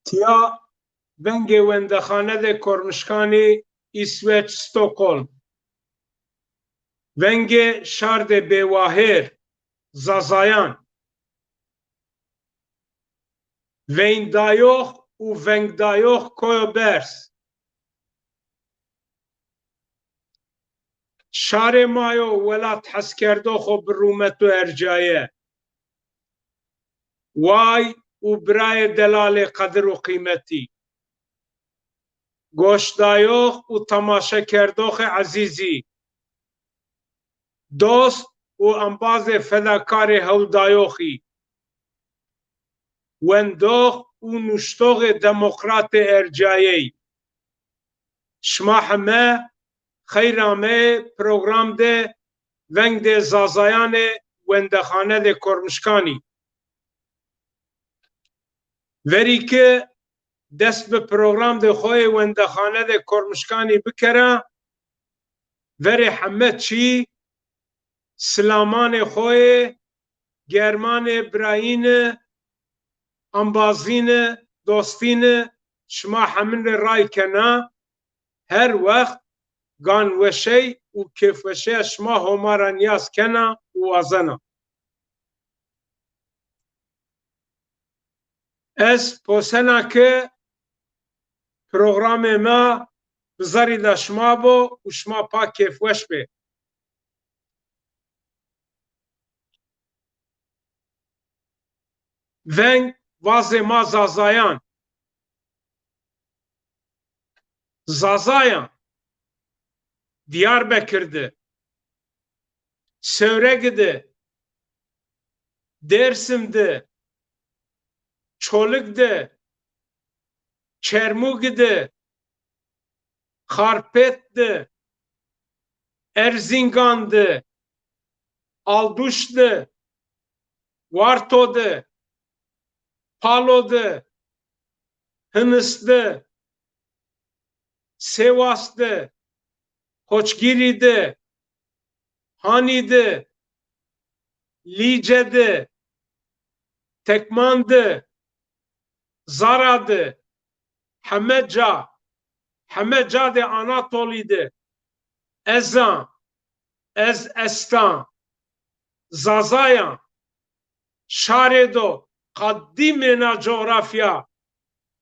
Tya vengê wendexane de Kormişkanî İsveç Stockholm. Vengê şar de Bêwahêr Zazayan. Vengdayox û vengdayox Koyobers. Şarê mayo welat hezkerdoxo bi rûmet û hercaye. Way û birayê delalê qedir û qîmetî. Goşdayox û temaşekerdoxê ezîzî. Dost û embazê fedakarê hewldayoxî. Wendox û nûştoxê demokratê ercayê. Şima heme xeyra me program de veng de Zazayanê wendexane de Kormişkanî. Verî dest bi program de xwe wendexane de Kormişkanî bikere, verê heme çî silamanê xwe, germanê birayîne, ambazîne, dostîne, şima hemin re raykene, her wext gan weşey û kêfweşeya şima homara niyaz kene û wazena. Ez posenake programê me bi zerrî de şima bo û şima pa kêfweş be. Veng vazê ma Zazayan. Zazayan Diyarbekir de, Söğrek de, Dersim de, Çoluk de, Çermuk de, Xarpet de, Erzincan de, Alduş de, Varto de, Palo de, Hınıs de, Sivas de, Koçgiri de, Hani de, Lice de, Tekman de, Zara de, Hemeca de Anatoli de, Ezan, Estan, Zazayan, Şaredo, Kaddimena coğrafya,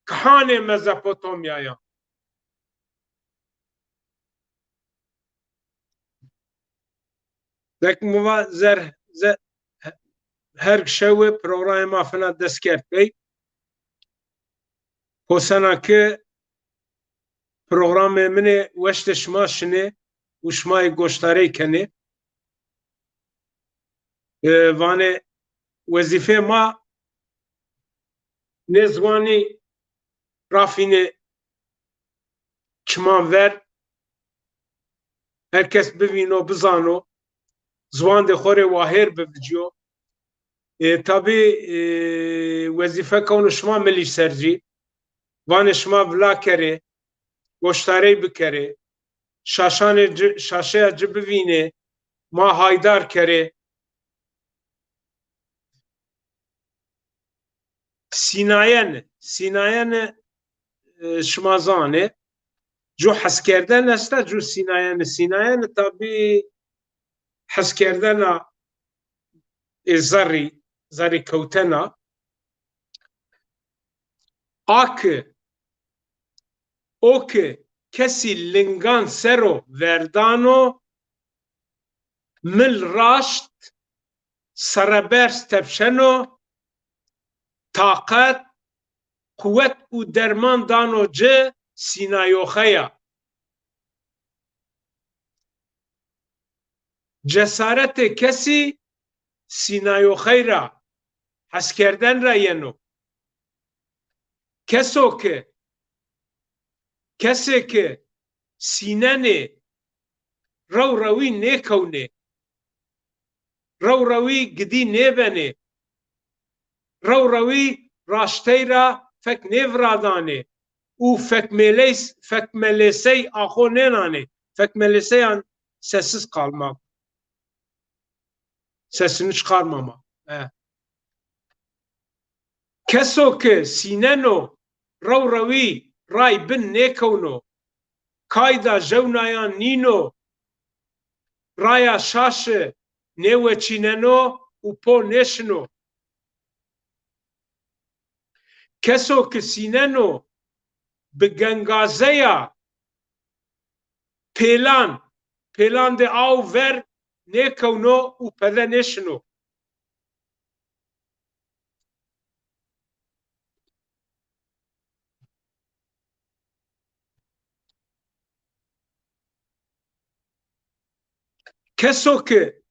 Kahane Mezopotamya'ya. Dek muva her şewe programa fena deskert bey. Posana ki programı mine veşte şma şine u şmay goştare kene. Vane vezife ma nezvani rafine çman ver. Herkes bivino bizano. Zvan de xore wahir bivciyo. Tabi vezife konu şma milli serci. Vane şma vla kere. Goştare bikere. Şaşaya cibivine. Ma haydar kere. Sinayen şmazane. جو حس کردن است جو سینایان tabi حس کردن زری کوتنا اوکه کسی لنگان سرو وردانو مل راشت سربرس تبشنو طاقت قوت و درمان دانو جه سینایوخیا cesaret kesi sinayoxeyra hes kerden ra yeno keseke sinene rawrawî nekewne rawrawî gidî nebene rawrawî raşteyra fek nevradane û fekmelesey axo nenane fekmeleseyan sessiz kalmak sesini çıkarmama. Keso ki sineno رو روی رای بن نیکونو کایدا جونایان نینو رایا شاش نیو چیننو و پو نشنو کسو که سیننو به گنگازهیا پیلان ده آو ور نیکونو و پده نشنو کسو که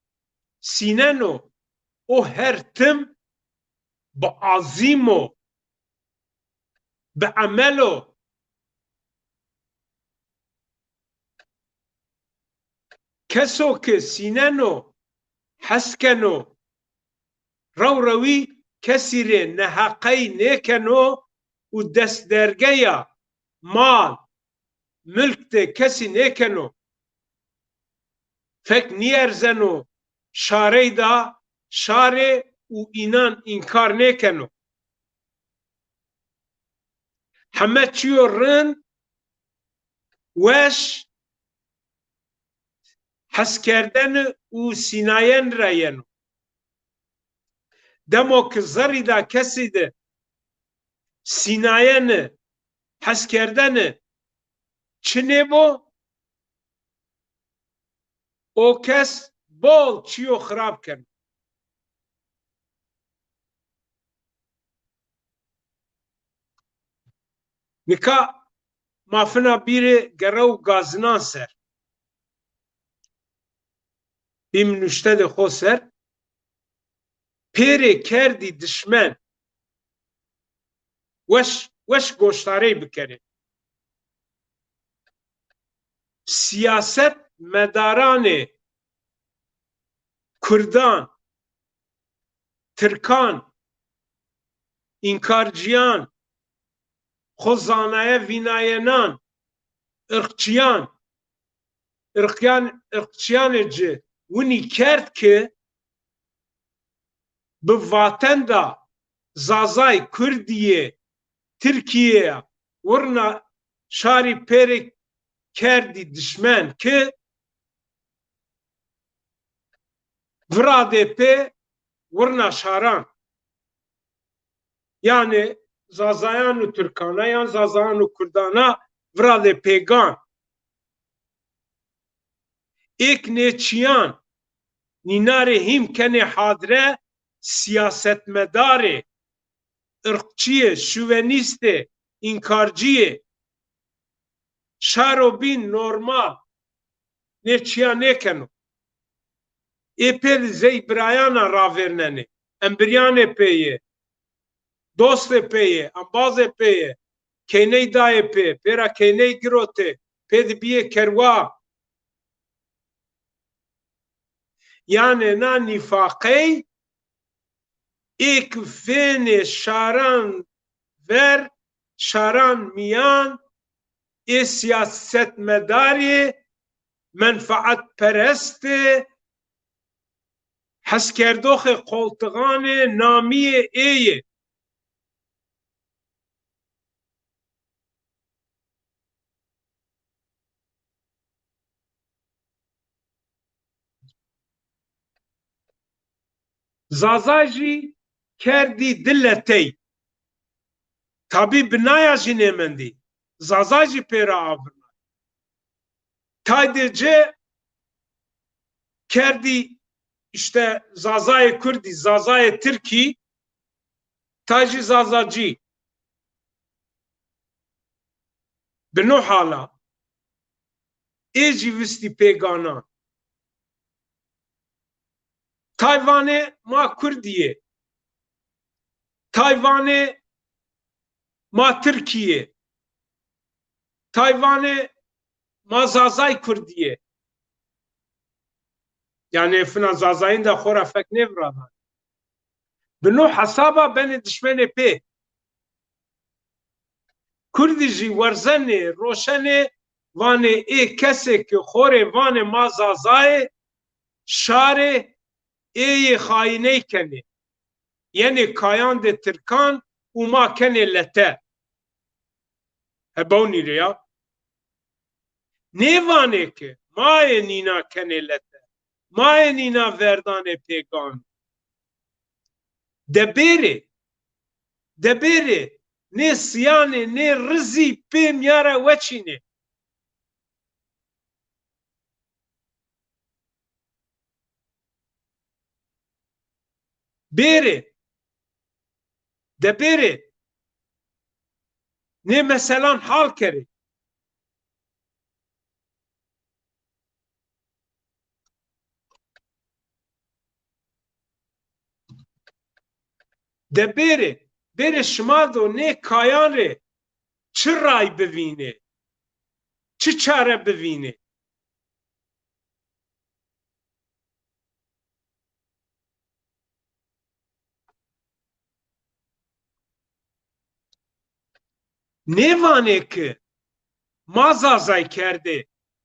سیننو او هر تم با عظیمو به عملو کسو که سیننو حسکنو رو روی کسی ره نحقی نیکنو و دست درگه مال ملک ده کسی نیکنو فک نیرزنو شاره دا شاره و اینان انکار نیکنو همه چیو رن وش حس کردن و سیناین راینو دمو که زری دا کسی ده سیناین حس کردن چنه بو او کس بول چیو خراب کن نکا مافنا بیره گره و گازنان سر بیم نشته ده خو سر پیره کردی دشمن وش گوشتاره بکره سیاست مداران کردان ترکان انکارجیان خوزانای ویناینان ارقچیان جه ونی کرد که به واتن دا زازای کردیه ترکیه ورنا شاری پیره کردی دشمن که وراده پی ورنا شاران yani zazayanu Türkana yan zazayanu Kurdana vrade pegan ek neçiyan ninare him kene hadre siyasetmedare ırkçıye şüveniste inkarcıye şarobin normal neçiyan ekenu epel zeybrayana ravernene embriyane peye dost peye, ambaz peye, keney daye pe, pera keney girote, ped biye kerwa. Yani na nifaqey ek fene şaran ver, şaran miyan e siyaset medari menfaat pereste haskerdoxe koltuğane namiye eye Zazaji kerdi dilletey. Tabi binaya jinemendi. Zazaji pera avna. Taydece kerdi işte Zazay Kürdi, Zazay Türki, taji Zazaci. Bino hala. Eci visti pegana. Tayvan'e ma Kürdiye. Tayvan'e ma Türkiye. Tayvan'e ma Zazay Kürdiye. Yani fina Zazay'ın da xora fek nevradan. Bino hasaba beni düşmene pe. Kurdiji warzene roşene vane e kesek xore vane ma Zazay şare ey haine kene. Yani kayan de Türkan uma kene lete. hebonî re ya nêvanê ki mayê nîna kenê lete mayê nîna verdanê pêgan debêrê nê siyanê nê rizî pêm yara weçînê bêrê debêrê nê meselan hal kerê debêrê bêrê şima do nê kayan rê çi ray bivînê çi çare bivînê nêvanê ki maza zay kerdê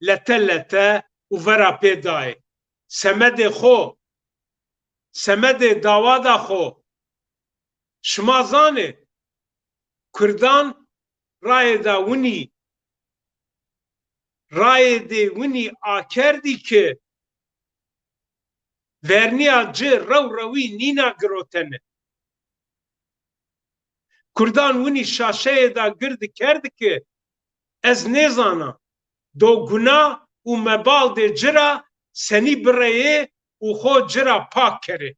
lete û vera pê dayê semedê xo semedê dawada xo şima zanê Kurdan rayê da winî rayê dê winî a kerdî ki verniya ci rew rewî nîna girotene Kurdan winî şaşeyê da gir dikerdi ki ez nêzana do guna û mebal dê cira senî bireyê û xo cira pak kerê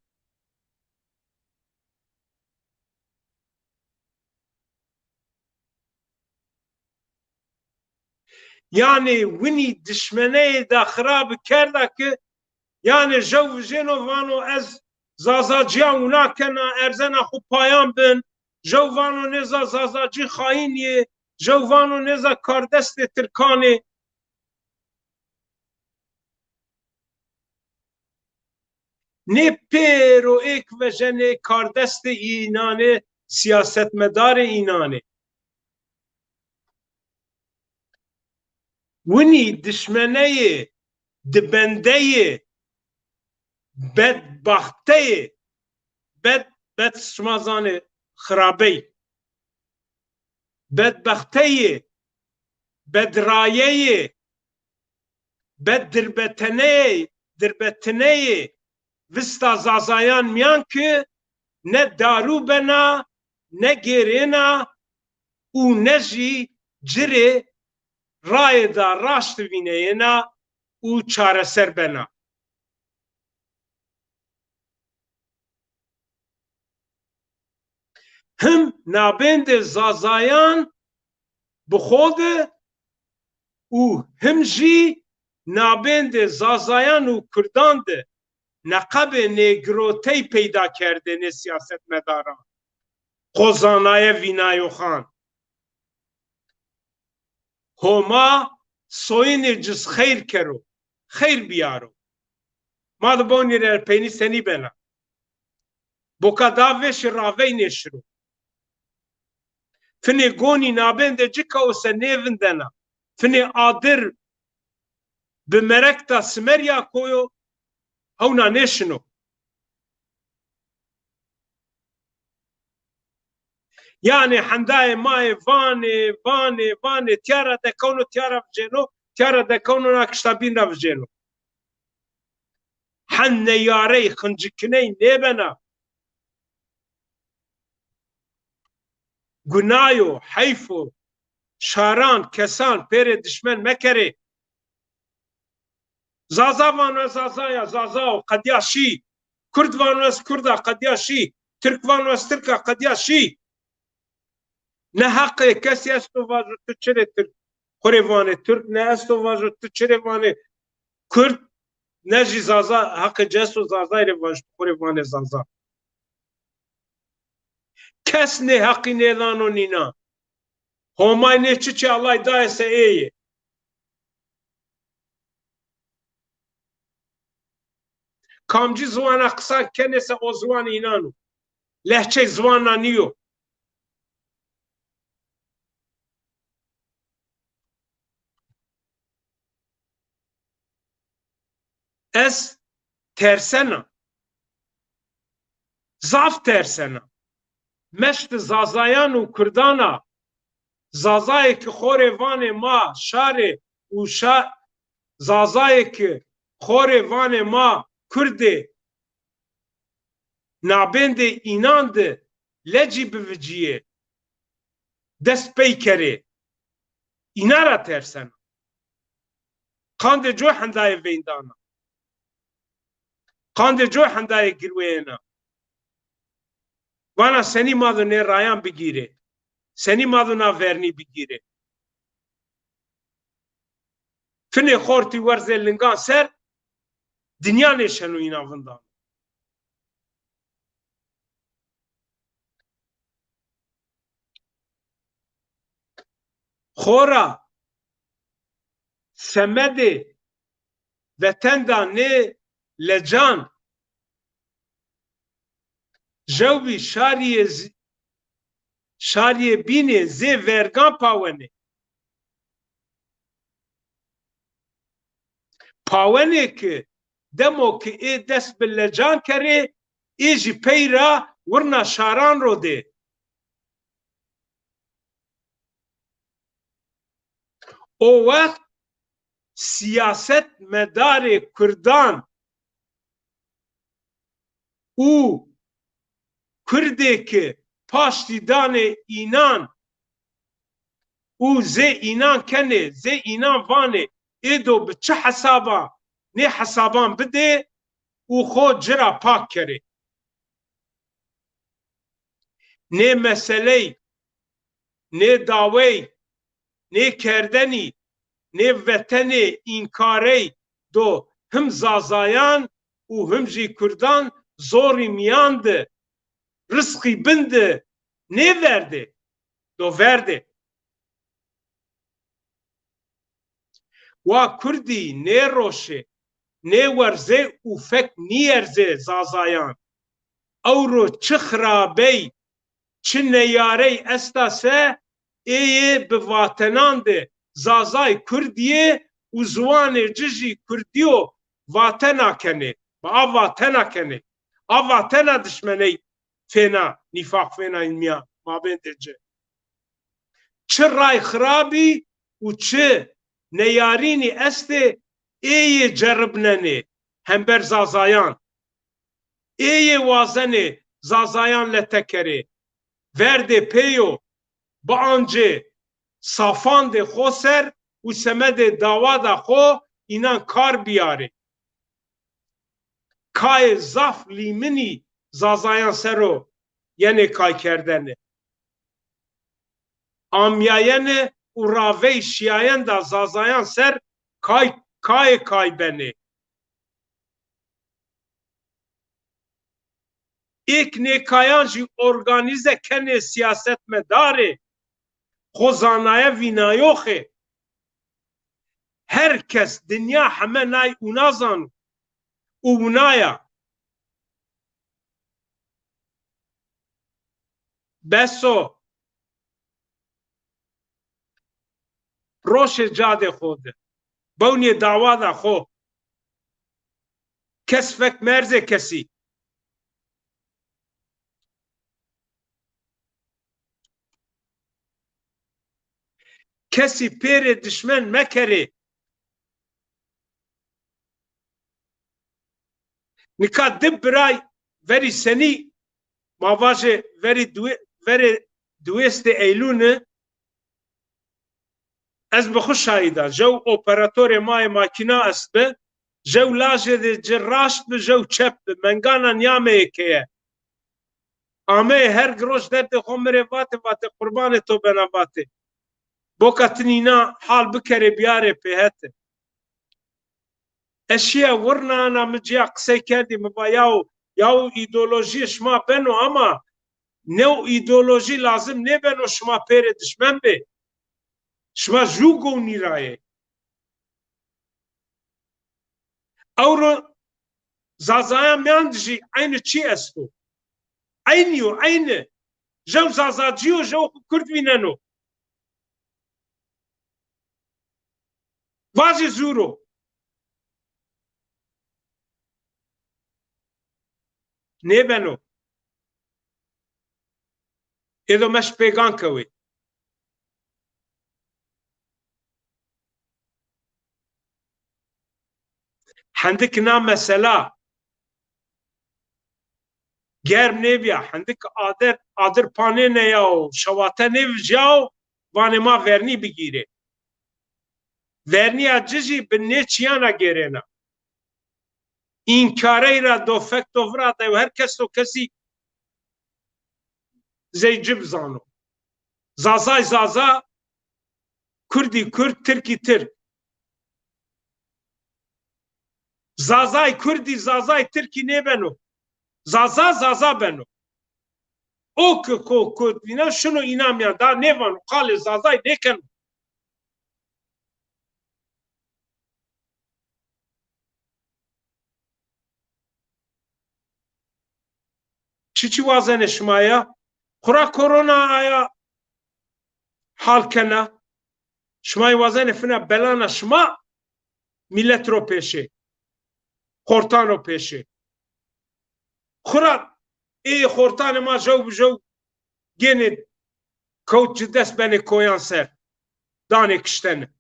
yani winî dişmeneyê da xirab kerda ki yani jew vijêno vano ez zazaciya wina kena erzena xwe payan bin jew vano nêza zazacî xayîniyê jew vano nêza kardestê Tirkanê nê pêro êk vejenê kardestê Înanê siyasetmedarê Înanê winî dişmeneyê dibendeyê bedbaxteyê bed şima zanê xirabey bedbaxteyê bedrayeyê dirbetineyê vista zazayan miyan ki ne darû bena ne gêrêna û ne jî cirê rayê da raştivîneyêna û çareser bena him nabendê zazayan bi xwe de û him jî nabendê zazayan û Kurdan de neqebê nêgirotey peyda kerde nê siyasetmedaran xozanaye vînayoxan homa soyinê cis xeyr kero xeyr biyaro ma dibonî re peynî senî bena boka da veşê raveynê şiro finê gonî nabendê cika û se nêvin dena finê adir bi merek da simerya koyo hewna nêşino yani hendayê mayê vanê tyara dekewno tyara vijêno tyara dekewno na kiştabîn re vijêno hen neyarey xincikiney nêbena gunayo heyfo şaran kesan pêrê dişmen mekerê zaza vano ez zazaya zaza o qediya şî Kurd vano ez Kurda qediya şî Tirk vano ez Tirka qediya şî ne heqê kesî ez to vajo tu çirê Tirk xurê vanê Tirk ne ez to vajo tu çirê vanê Kurd ne jî zaza heqê ces û zazayê rê vajo tu xurê vanê zaza kes nê heqî nêdano nîna homay nê çiçê Allay daye se êyê kamcî ziwana qisa kenê se o ziwan Înan û lehçey ziwana nîyo ez tersena zaf tersena meşt zazayan û Kurdana زازایek xorê vanê ma şarê û zazayek xorê vanê ma Kurdê nabêndê înan de lecî biviciyê dest pey kerê îna ra tersena qandê co hendayê vêndana qandê co hendayê girwêyena vana senî mado nê rayan bigîrê senî mado na vernî bigîrê finê xortî werzê lingan ser dinya nê şenûyîna vindan xora semedê vetenda nê lecan jewbî şariyê bînê zê vergan pawenê pawenê ki demo ki ê dest bi lecan kerê ê jî peyra wirna şaran ro dê o wext siyaset medarê Kurdan û Kurdê ki paştî danê înan û zê înan kenê zê înan vanê êdo bi çi hesaba nê hesaban bidê û xwe cira pak kerê nê meseley nê dawey nê kerdenî nê vetenê înkarey do him zazayan û him jî Kurdan zorî miyan de rizqî bin de nê verdê do verdê wa Kurdî nê roşê nê werzê û fek nîyerzê zazayan ewro çi xirabey çi neyarey esta se êyê bi vatenan de zazay Kurdiyê û ziwanê cijî Kurdiyo vatena kenê bi av vatena kenê av vatena dişmeney fêna nîfaq fêna ilmiya mabên de ce çi ray xirabî û çi neyarînî estê êyê ceribnenê hember zazayan êyê wazenê zazayan letekerê verdê pêyo bi ancê safandê xwe ser û semedê dawada xwe înan kar biyarê kayê zaf lîminî zazayan sero yenê kaykerdenê amyayene û ravey şiyayen da zazayan ser kayê kaybenê êk nêkayan jî organîze kenê siyasetmedarê xwe zanaye vînayoxê her kes dinya heme nay û nazan û winaya beso roşê cadê xwe de bewniyê dawada xwe kes fek merzê kesî kesî pêrê dişmen mekerê nika dib biray verî senî mavajê verê duêstê Eylûnê ez bi xwe şahîda jew operatorê mayê makîna est bi jew lajê de ci raşt bi jew çep bi mengana niyameyekê ye ameyê her giroj derdê xwe mirê vatê qurbanê to bena vatê boka tinîna hal bikere biyarê pêhete eşiya wirnana min ciya qisey kerdî min ba yaw îdeolojiyê şima beno ama new îdeolojî lazim nê beno şima pêrê dişmen bê şima jû gownîrayê ewro zazayan miyan dijî aynı çi est o aynı aynı jew zazacî û jew Kurd vîneno vajê zûr o nê beno êdo me ji pêgan kewê هندك نا مثلا گرم نبیا هندك آدر پانه نیاو شواته نوجاو وانه ما ورنی بگیره ورنی اججی بنه چیانا گیرنا این کاری را دو فکت و وراده و هر کس و کسی زیجب زانو زازای زازا کردی کرد ترکی ترک زازای کردی زازای ترکی نبنو زازا بنو او که کرد بینا شنو اینام یا دا نوانو قال زازای نکنو چی وازن شمایا خورا کرونا آیا حال کنه شمای وازن فنا بلانا شما ملت رو پیشه خورتان رو پیشه خورا ای خورتان ما جو بجو گینه کوچ دست بین کویان سر دانه کشتن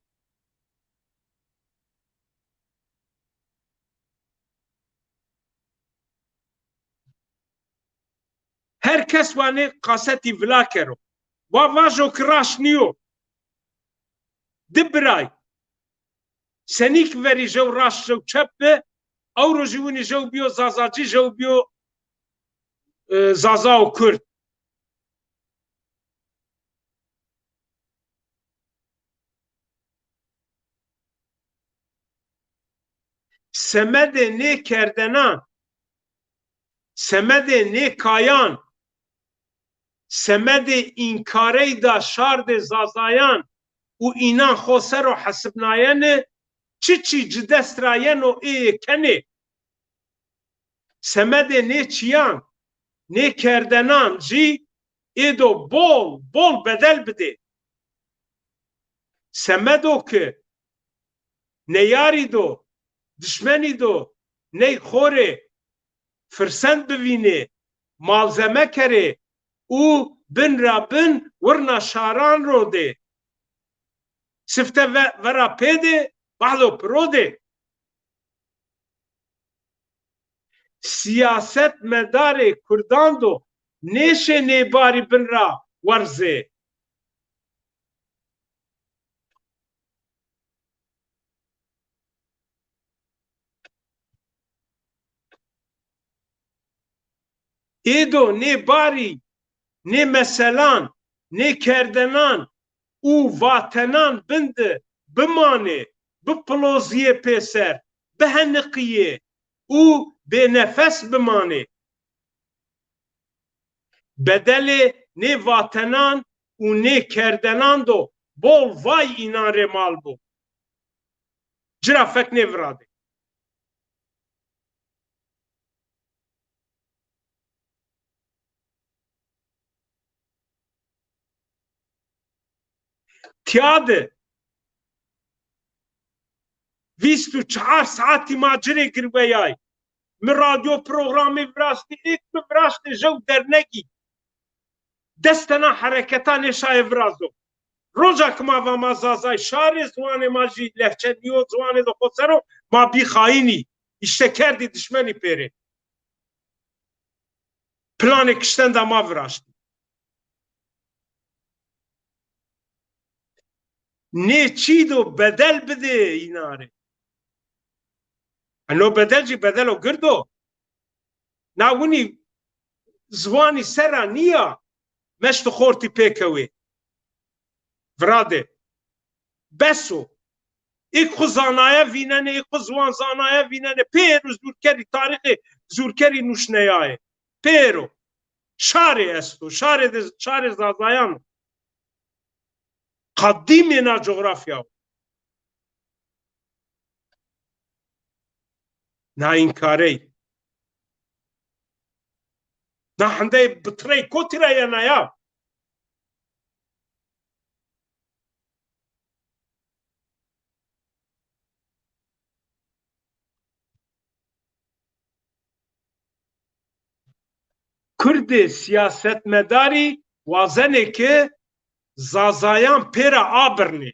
هر کس وانه قاستی ولا کرو و واجو کراش نیو دبرای سنیک وری جو راش جو چپ به او رو جوونی جو بیو زازاجی جو بیو زازا و کرد سمد نه کردنان سمد نه کایان سمد اینکاری دا شارد زازایان و اینان خوسر و حسبناین چی جدست راین و ای کنه سمد نه چیان نه کردنان جی ایدو بول بدل بده سمدو که نیاری دو دشمنی دو نی خوره فرسند ببینه مالزمه کره او بن را بن ورنا شاران رو ده سفته ورا پیده بحلو پرو ده سیاست مدار کردان دو نیشه نیباری بن را ورزه ایدو نیباری نه مثلان نه کردنان او واتنان بنده بمانه بپلوزیه پیسر بهنقیه او به نفس بمانه بدل نه واتنان و نه کردنان دو بول وای اینان رمال بو جرا فک نوراده تیاده 24 ساعتی ماجره گربیای من رادیو پروگرامی براستی ایک براستی جو درنگی دستنا حرکتا نشای برازو روزا کما و ما زازای شاری زوان ماجی لحچه دیو زوان دو خسرو ما بی خاینی işte کردی دشمنی پیره پلان کشتن دا ما براشتی نه چی دو بدل بده ایناره انو بدل جی بدلو گردو ناونی زوانی سرا نیا مشت خورتی پیکوی وراده بسو ایک خو زانایه ویننه ایک خو زوان زانایه ویننه پیرو زورکری تاریخ زورکری نوشنیاه پیرو شاری استو شاری زازایان قدیم اینا جغرافیا نه این کاری نه هنده بطری کوتی را یا نیا کرد سیاست مداری وازنه که زازایان پیرا آبرنی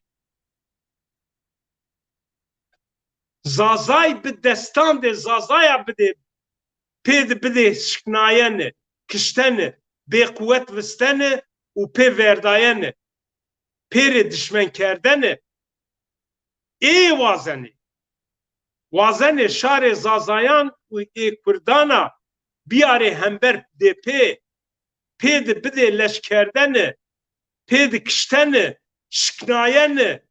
zazay bi destan de zazaya bide pêd bide şiknayene kiştene bêqwet vistene û pê verdayene pêrê dişmen kerdene ê wazenê wazenê şarê zazayan û ê Kurdana biyarê hember dê pê de bide leşkerdene pê de kiştene şiknayene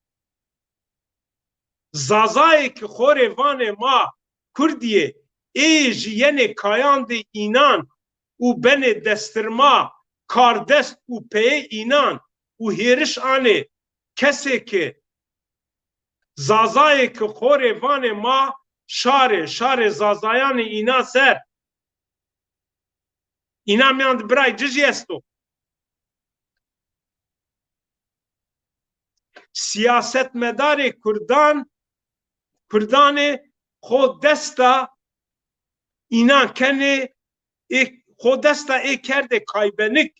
zazayê ki xorê vanê ma Kurdiyê ê ji yenê kayan de înan û benê destirma kardest û peyê înan û hêriş anê kesê ki zazayê ki xorê vanê ma şarê zazayanê îna ser îna miyan di birayê cicî est o siyasetmedarê Kurdanê xo desta înan kenê xo desta ê kerde kaybenik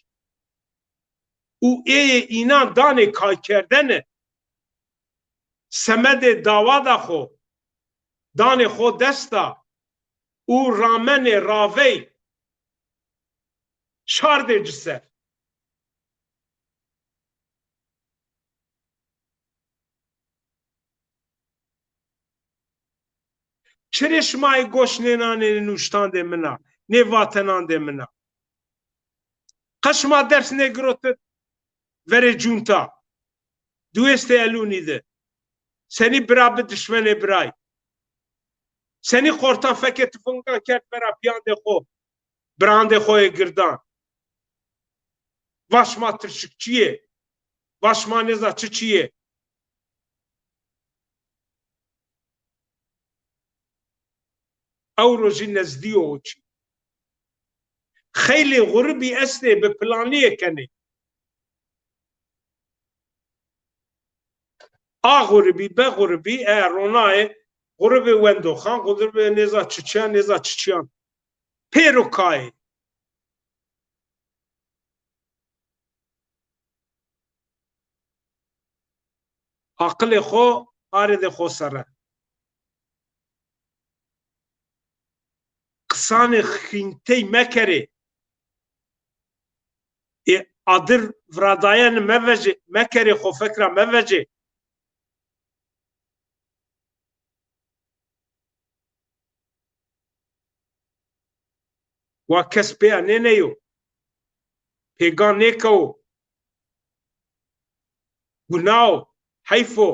û êyê înan danê kaykerdene semedê dawada xo danê xo desta û ramenê ravey şardê ci ser çirê şimayê goşnênanê nûştan de min a nê vatenan de min a qeşma ders nêgirotit verê cûnta duêstê elûnî de senî bira bi dişmenê birayê senî xortan fekê tifingan kerd bera piyandê xo birandê xo yê girdan vaşma tirşikçiyê vaşma nêza çi çiyê ew rojî nezdîyo o çi xeylê xuribî estê bi planiyê kenê a xuribî be xuribî eğer ronayê xuribê wendoxan xuribê nêza çiçiyan nêza çiçiyan pêrokayê aqilê xo arêdê xo sere qisanê xîntey mekerê adir vradayan mekerê xo fekra mevecê wa kes pêya nêneyo pêgan nêkewo gunao heyfo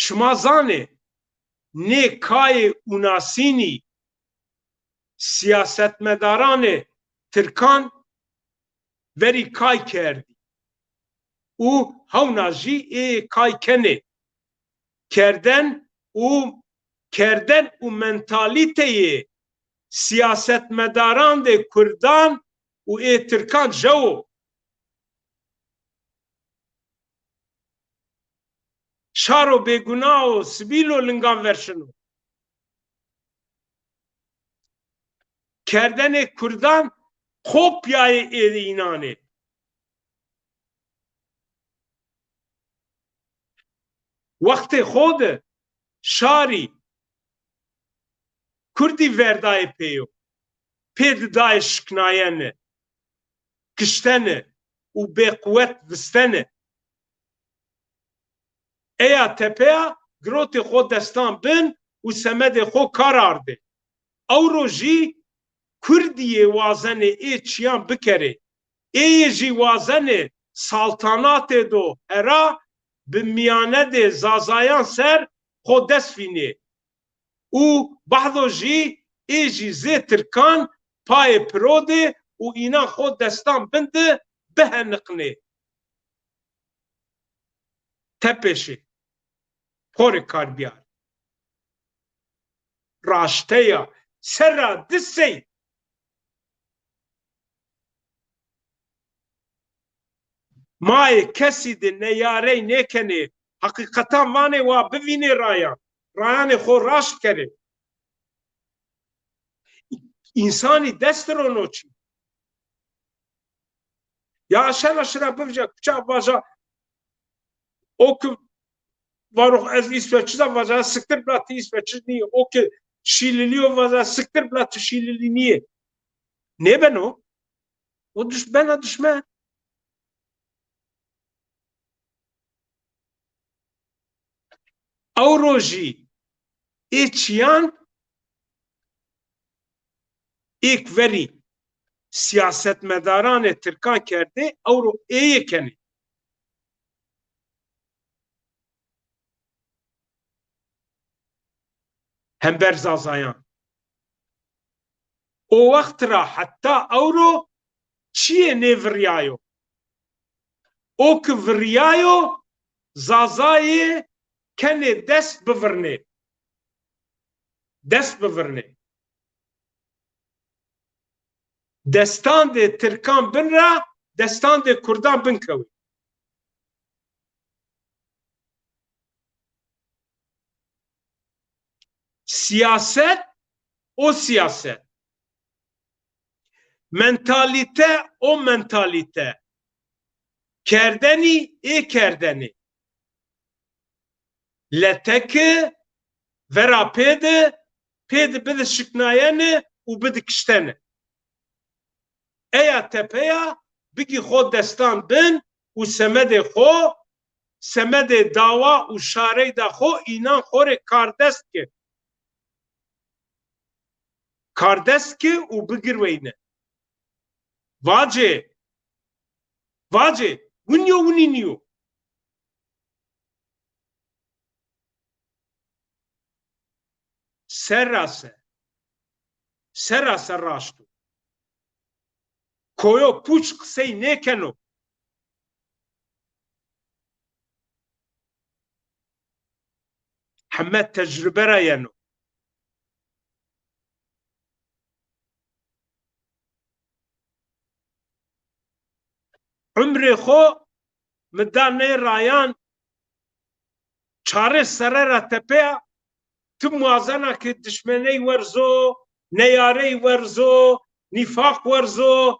şima zanê nê kayê û nasînî siyasetmedaranê Tirkan verî kay kerdî û hewna jî ê kay kenê kerden û mentalîteyê siyasetmedaran de Kurdan û ê Tirkan jewo şaro bêgunah û sibîl û lingan verşino kerdenê Kurdan kopyayê êrînanê wextê xo de şarî Kurdî verdayê pêyo pê didayê şiknayene kiştene û bêqwet vistene eya tepeya girotê xo destan bin û semedê xo kararde ewro jî Kurdiyê wazenê ê çiyan bikere êyê jî wazenê saltanatê do hera bi miyanedê zazayan ser xo desfînê û behdo jî ê jî zê Tirkan payê pirodê û înan xo destan bin de biheniqinê tepêşê porê karbiyar raşteya sera disey mayê kesî de neyarey nêkenê heqîqetan vanê wa bivînê rayanê xo raşt kerê însanî dest rono çi ya şera bivce kuça vaja O ki varok ez İsveç'e vaza sıktır blatı İsveç'e niye? O ki Şililiyor vaza sıktır blatı Şilili niye? Ne ben o? O bana düşme. Avroji içyan ilk veri siyasetmedaran Türkan kerdi Avro eyekeni. Hem berzazayan. O vakit ra hatta Avro çiye nevriyayo. O ki vriyayo zazayı kene dest bivirne. Dest bivirne. Destan de Türkan bin ra destan de Kurdan bin kevi. Siyaset o siyaset. Mentalite o mentalite. Kerdeni kerdeni. Leteki vera pede bide şiknayeni u bide kişteni. Eya tepeya bigi xo destan bin u semede xo semede dava u şare da xo inan xore kardest ki. Kardest ki u bigir veyne. Vace Unyo uninyo. Serrase raştu. Koyo puç kısey nekeno. Hemme tecrübe rayeno. Ömrü xo midane rayan çare serera tepeya tüm muazana ki düşmeni verzo, neyare verzo, nifak verzo,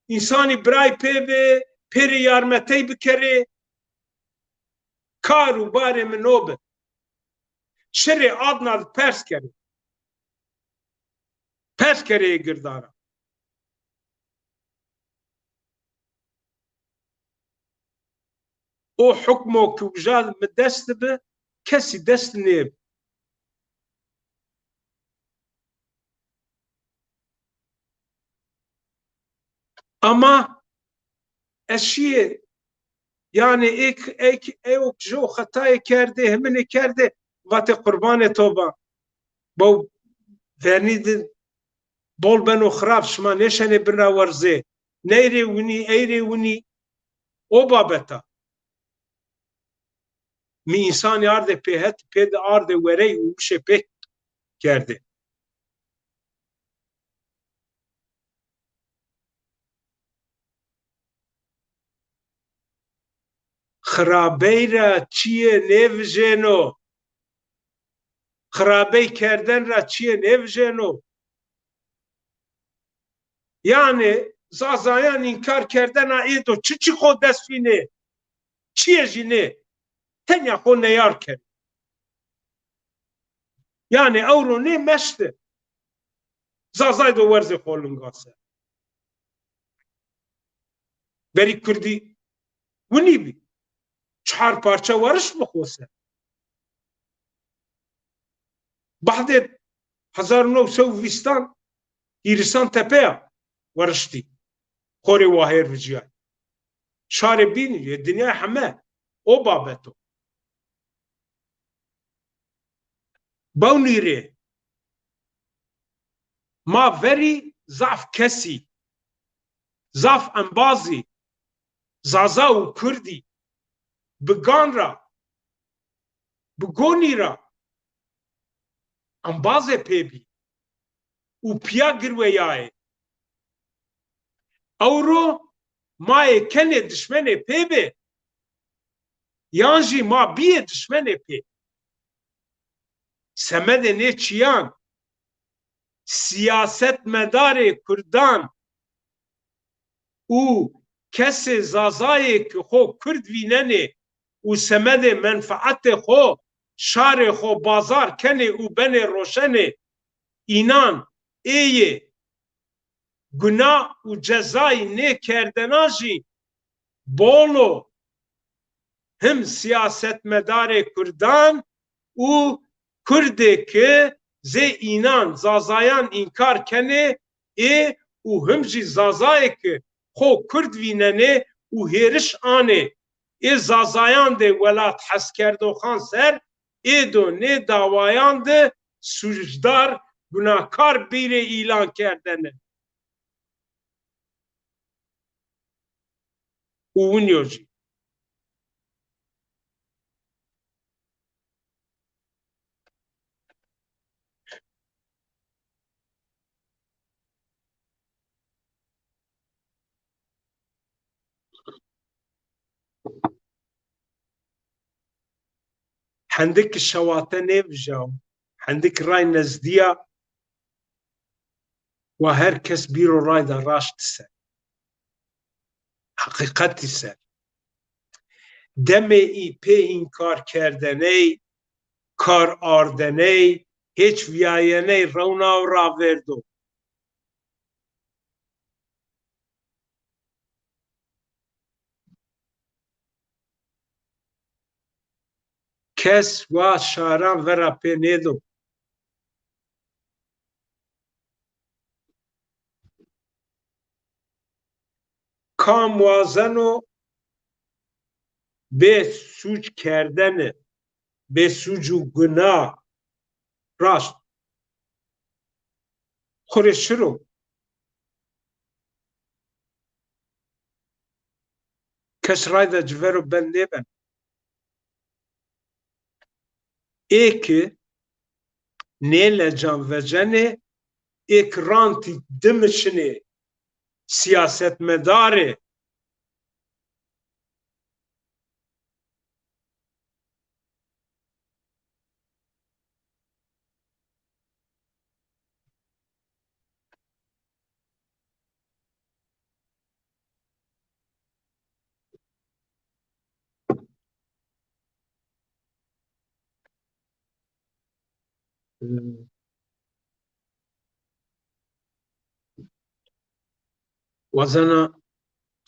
insani bray pebe, peri yarmetey bikeri, karu bare minobe. Şeri adna pers keri. Pers keriye girdara. O hukmo ki ujad mi dest be, kesi dest neyb. Ama eşiye yani o jo hatayı kerdi, hemine kerdi, vate kurban toba. Bu vernidin bol ben o xrab şma neşene birna varze. Neyre wini o babeta. Mi insani arde pehet ped arde verey u şepek kerdi. Xrabeyra çiye nevjeno. Xrabey kerden ra çiye nevjeno. Yani zazayan inkar kerden aido çiçi xo desfine. Çiye jine. Tenya xo neyar kerdi. Yani euro ne meşte. Zazay do verze xolungase. Beri Kurdi wini bi. Çhar parça varış mı xose? Bahdet 1920 İristan tepeye varıştı. Kore vahir viciyay. Şare bini dünya hame o babeto. Bawnire ma veri zaf kesi zaf ambazi zaza u Kurdi biganra bigonira ambaze pebi u piya girveyaye Avro ma kene düşmene pebe yanji ma biye düşmene pe semede ne çiyan siyaset medarı Kurdan u kese zazaye ki ho Kurd vinene و سمد منفعت خو شار خو بازار کنه و بن روشنه اینان ایه گناه و جزای نه کردناجی بولو هم سیاست مدار کردان و کرده که زی اینان زازایان انکار کنه ای و هم جی زازای که خو کرد ویننه و هیرش آنه ای زازایان ده ولات حس کرده و خان سر ای دو نه داوایان ده سوجدار گناهکار بیر ایلان کردنه و ونیوجی هندك شواته نفجاو هندك راي نزديا وهر كس بيرو راي دا راشت سر حقیقتی سر دم ای پی این کار کردنه کار آردنه هیچ ویاینه رونا و راوردو کس و شاران ورا پی نیدو کام وازنو به سوچ کردنه به سوچ و گناه راست خورشرو کس رای دا جورو بنده بن ایک نیل جان وجنه ایک رانتی دمشنه سیاست مداره وزنا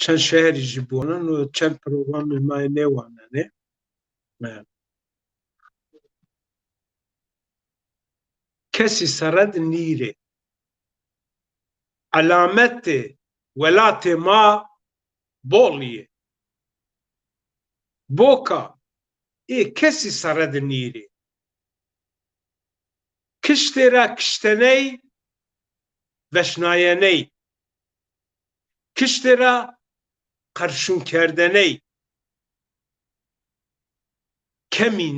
چند شهری جی بونن و چند پروگرام مای نوانه نه کسی سرد نیره علامت ولات ما بولیه بوکا ای کسی سرد نیره کشترا کشتنی وشناینی کشترا قرشون کردنی کمی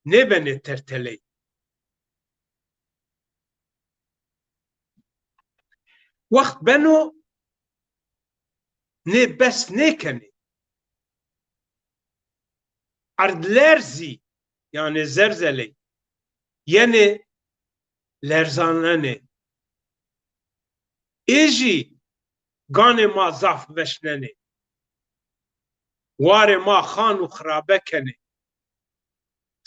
نبنه ترتلی وقت بنو نه بس نکنه ارد لرزی yani زرزلی یعنی لرزاننه ایجی گان ما زاف بشننه وار ما خان و خرابه کنه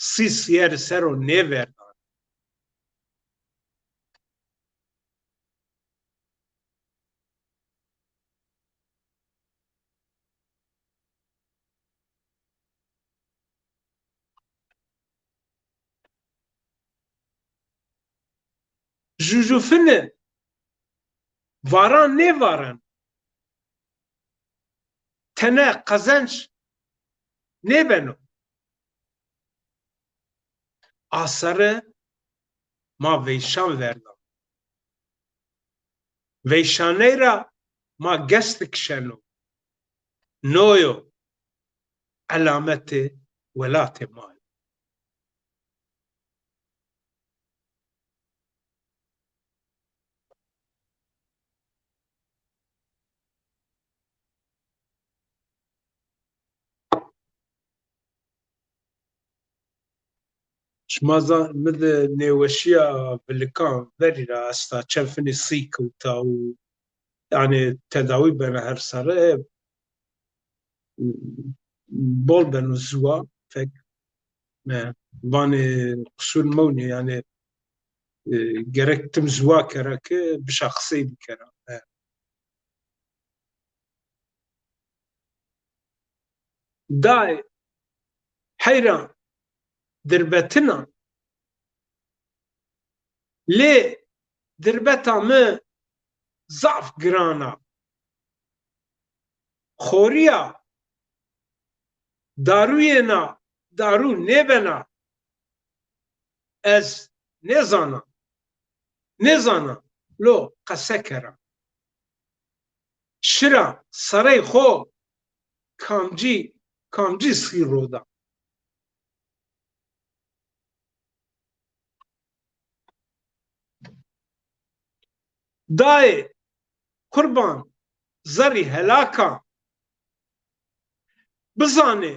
سیر سر و نیوردان جوجوفنه واران نیوارن تنه قزنج نبنو آثر ما ویشان وردن ویشانه را ما گست کشنو نویو علامت ولات ما شمازا مثل نوشيا بالكان ذريرا استا تشنفني سيك وتاو يعني تداوي بين هر سره bol ben zwa fek me van qusur mevni yani gerek tim zwa kera ki bişa qisey bikera. Day heyra dirbetina lê dirbeta me zaf girana xoriya daruyêna darû nêbena ez nêzana lo qese kera şira serey xo kamcî sîro da dayê qurban zerrî helaka bizanê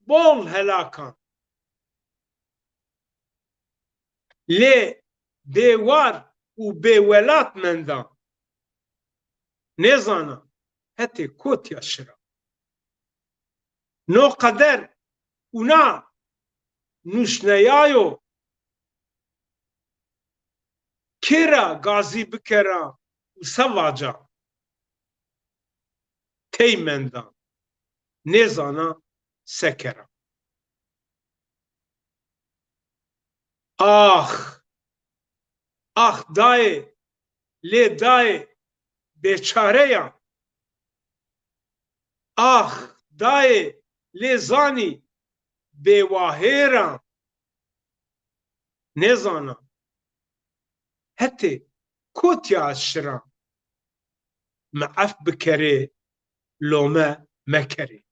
bol helakan lê bêwar û bêwelat menda nêzana hetê kotiya şira no qeder û na nûşneyayo kêra gazî bikera û sevaca tey mendan nêzana sekera ah dayê lê dayê bêçareyan dayê lê zanî bêwahêran nêzana hetê kotiya şiran me ef bikerê lome mekerê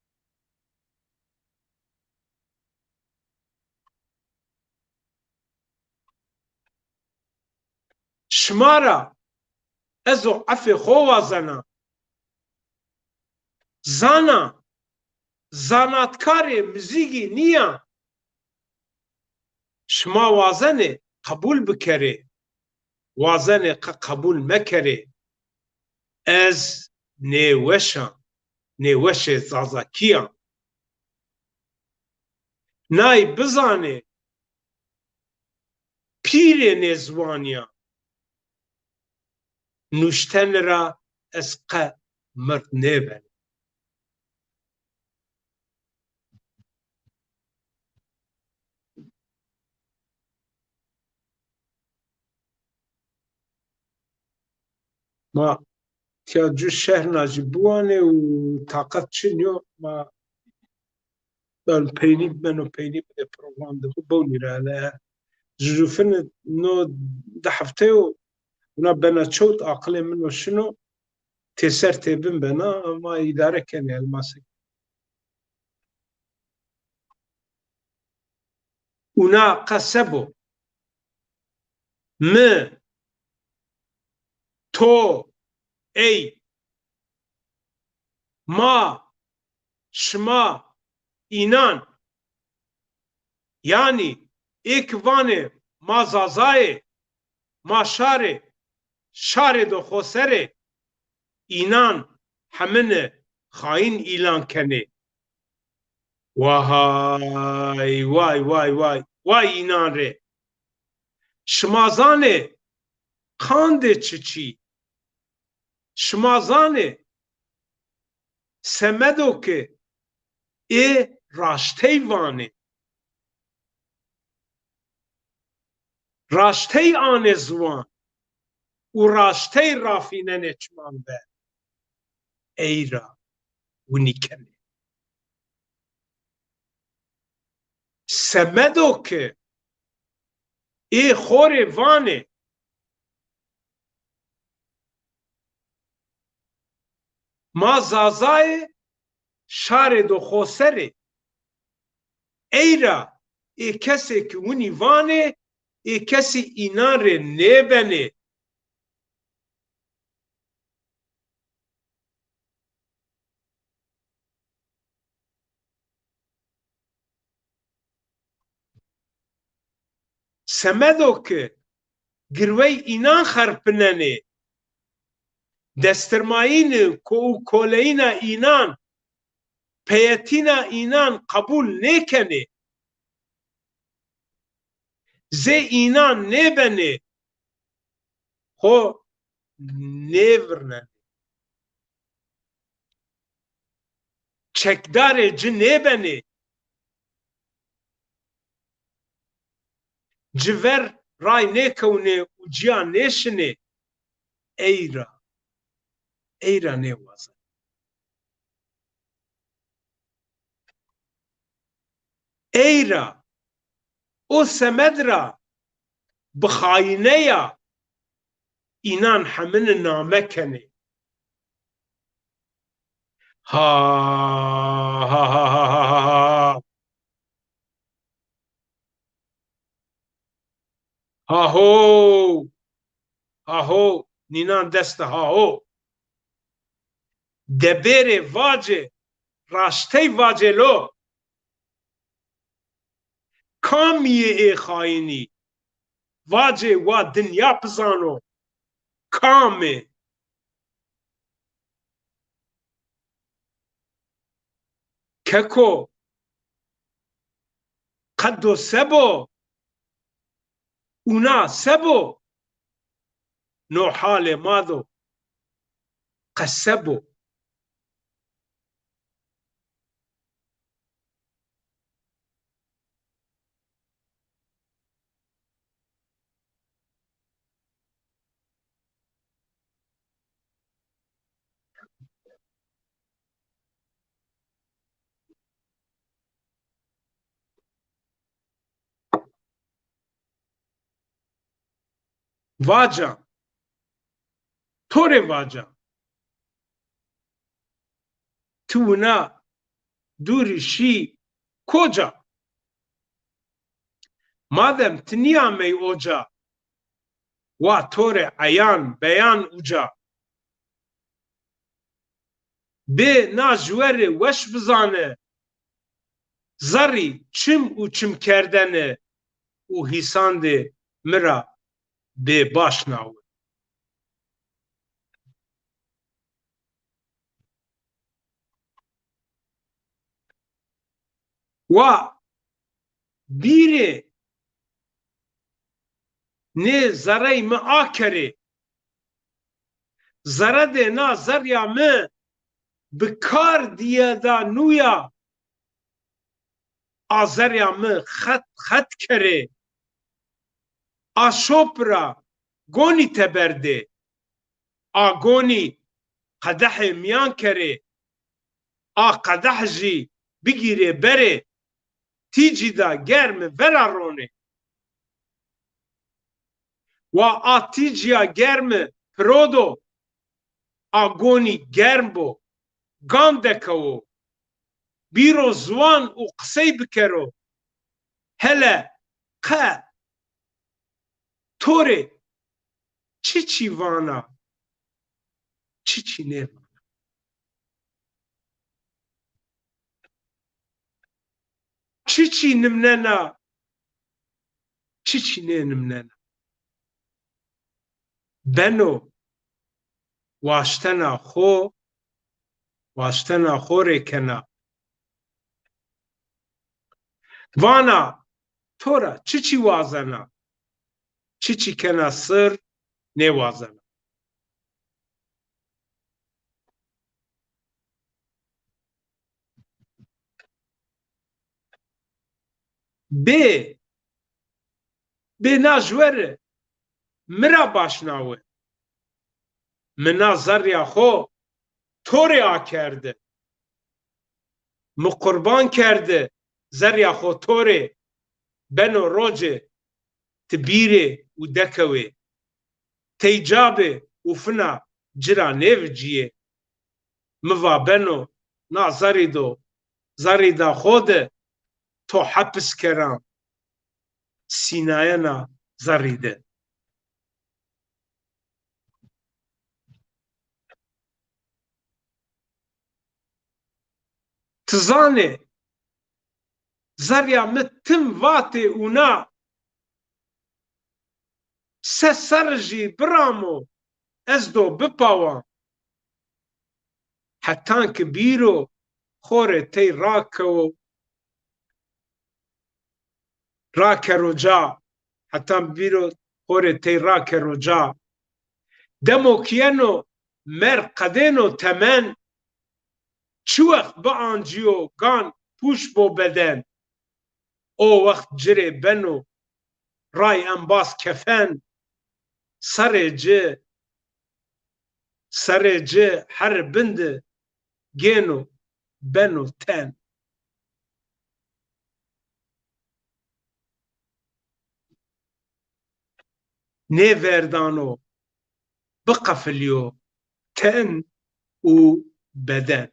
şmara ez o efê xo wazena zana zanatkarê mizîkî niya şma wazenê qebûl bikerê wazenê qe qebûl mekerê ez nêweşê zazakiyan nayê bizanê pîrê nêzwaniyan nûşten ra ez qe mirt nêbenim ma tya cû şehna jî bûwanê û taqet çinyo ma peynî bimeno peynî bide program dixwe bowlî re hele jûjûfinê no di hefteyo hûna bena çewt aqilê min o şino tê ser tê bin bena ma îdare kenê elmasê hûna qese bo mi to ey ma şma înan yani êk vanê ma zazayê ma şarê dixweserê înan hemine xayîn îlan kenê vay înan rê şimazanê qandê çiçî şimazanê semedokê ê raştey vanê raştey anê ziwan û raştey rafînenê çiman be eyra winî kenê semedokê ê xorê vanê ma zazayê şarê dixweserê eyra ê kesekî winî vanê ê kesî înan rê nêbenê semedokê girwey înan xerpinenê destirmayîn û koleyîna înan پیتینا اینان قبول نکنه زی اینان نبنه خو نورنن چکدار جی نبنه جور رای نکونه و جیان نشنه ایرا نوازن ایرا او سمدرا بخاینه یا اینان همین نامه کنه ها ها ها ها ها ها ها هو ها هو نینان دست ها هو دبیر واجه راشته واجه لو کامیه ای خاینی واجه و دنیا بزانو کامه ککو قدو سبو اونا سبو نو حال مادو قسبو واجا توره واجا تونا دوری شی کجا مادم تنیا می اوجا و توره عیان بیان اوجا به ناجور وش بزانه زری چم و چم کردنه و حیسانده مرا به باش ناوه و بیره نه زره ما آکره زره ده نا زریا ما بکار دیه دا نویا آزریا ما خط کره آشوپرا گونی تبرده آگونی قدح میان کره قدح جی بگیره بره تیجی دا گرم ورا رونه و تیجیا گرم پرودو آگونی گرم بو گاندکو بیرو زوان و قسی بکرو هله توره چی وانا چی نه چی نمننا چی نه نمننا بنو واشتنا خوره کنا وانا تورا چی وازنا چی کنا سر نه وازنا به ناجوره مرا باشناوه منا زریا خو توره کرده مقربان کرده زریا خو توره بنو روجه تبیره و دکوه تیجابه و فنا جرا نیوجیه موا بنو نا زریدا خوده تو حبس کرام سیناینا زریده تزانه زریا متم واته اونا سرجی برامو از دو بپاوان حتان که بیرو خوره تی راکروجا حتی بیرو خوره تی راکروجا دمو کینو مر قدینو تمن چو وقت با آنجیو گان پوش بو بدن او وقت جره بنو رای انباس کفن سر جه هر بند گینو بنو تن نه وردانو بقفلیو تن و بدن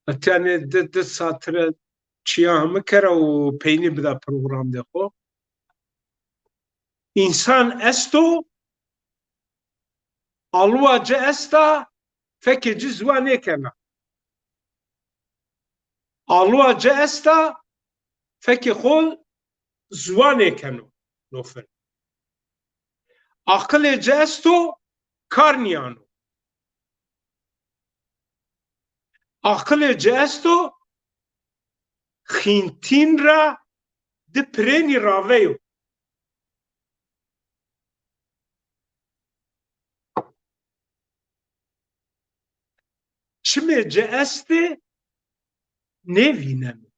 اتیانه ده ساتره چیا همه کرا و پینی بدا پروگرام ده خو انسان استو الوا جه استا فکر جزوه نیکنه الوا جه استا فکر خول زوانه کنو نوفن عقل جه استو کارنیانو عقل جه استو خینتین را ده پرینی راویو چمه جه استه نوینم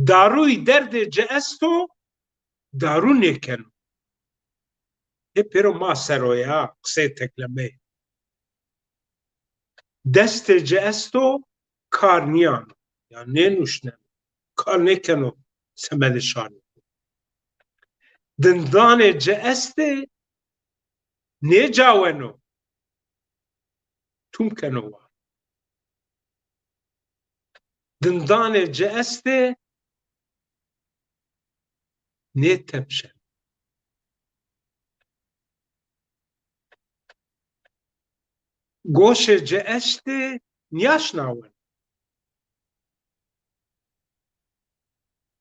داروی درد جه استو دارو نیکنو pero ma seroya qsê tekleme destê ci est o kar niyan ya nênûşne kar nêkeno semedê şanê dindanê ci estê nêcaweno tûm keno wa dindanê ci estê nêtepşe goşê ci estê niyaşnawen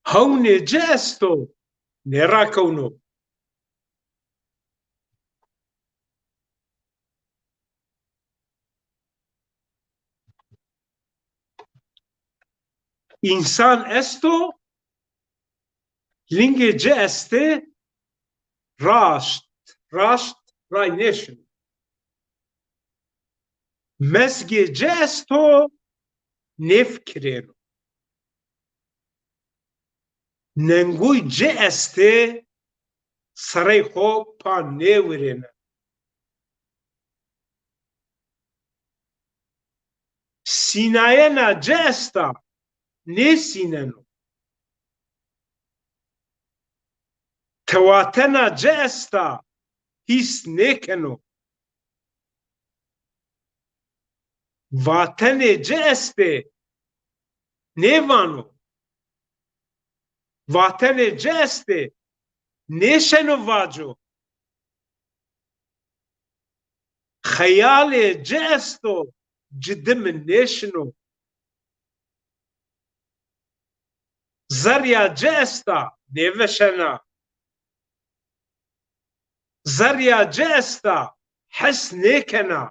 hewnê ci est o nêrakewno însan est o lingê ci estê raşt ray nêşin mezgê ci est o nêfikirêno nengûy ci estê serey xwe pa nêwirêne sînayena ci est a nêsîneno tewatena ci est a hîs nêkeno vatenê ci estê nêvano vatenê ci estê nêşeno vaco xeyalê ci est o ci din min nêşino zerya ci est a nêveşena zerya ci est a hes nêkena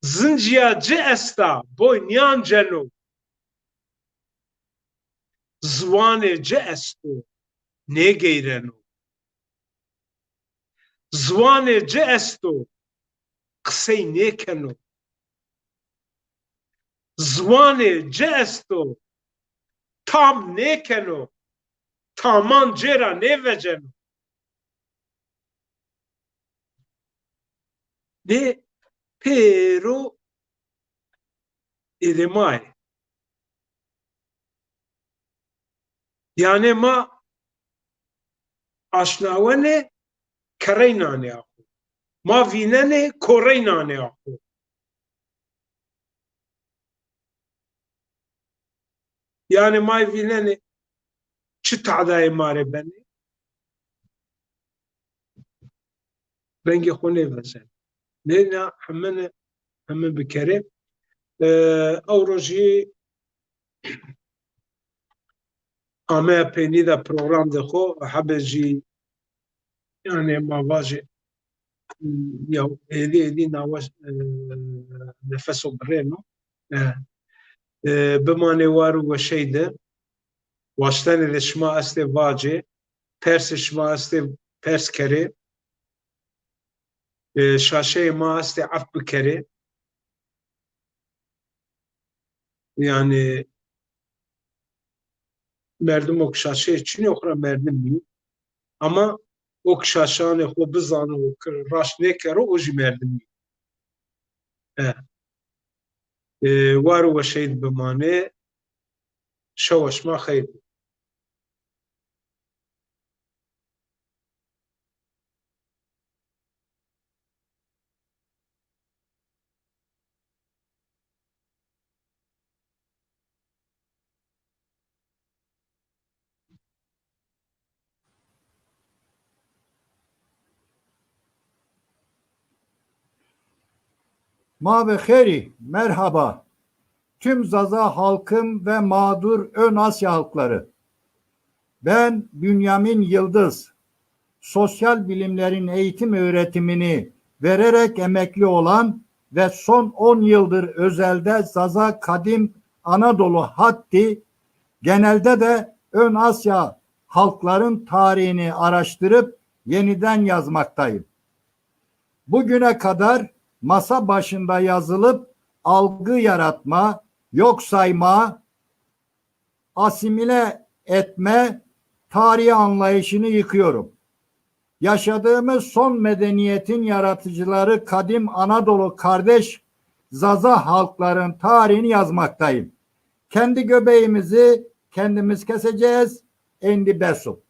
zinciya ci est a boy niyan ceno ziwanê ci est o nêgeyreno ziwanê ci est o qisey nêkeno ziwanê ci est o tam nêkeno taman cêra nêveceno nê pêro êdêmayê yani ma aşnawenê kerey nanê axo ma vînenê korey nanê axo yani ma vînenê çi tahdayê mare benê rengê xwe nêveze lêna hemin bikere ew rojî Ama peyni de program de xo habeci yani mavaji ya eli navaş nefes o breno bimane waru ve şeyde baştan de şma asle vace pers şma asle pers kere şaşe ma asle af bikere yani merdum o şaşe için yokra merdum mi ama o şaşane o bizanı o raş ne kere o jim merdum mi waru ve şeyde bimane şavaş ma hayır. Mavi Kheri, merhaba. Tüm Zaza halkım ve mağdur Ön Asya halkları. Ben Bünyamin Yıldız. Sosyal bilimlerin eğitim öğretimini vererek emekli olan ve son 10 yıldır özelde Zaza Kadim Anadolu Hatti, genelde de Ön Asya halkların tarihini araştırıp yeniden yazmaktayım. Bugüne kadar masa başında yazılıp algı yaratma, yok sayma, asimile etme tarihi anlayışını yıkıyorum. Yaşadığımız son medeniyetin yaratıcıları kadim Anadolu kardeş Zaza halkların tarihini yazmaktayım. Kendi göbeğimizi kendimiz keseceğiz. Endi Besu.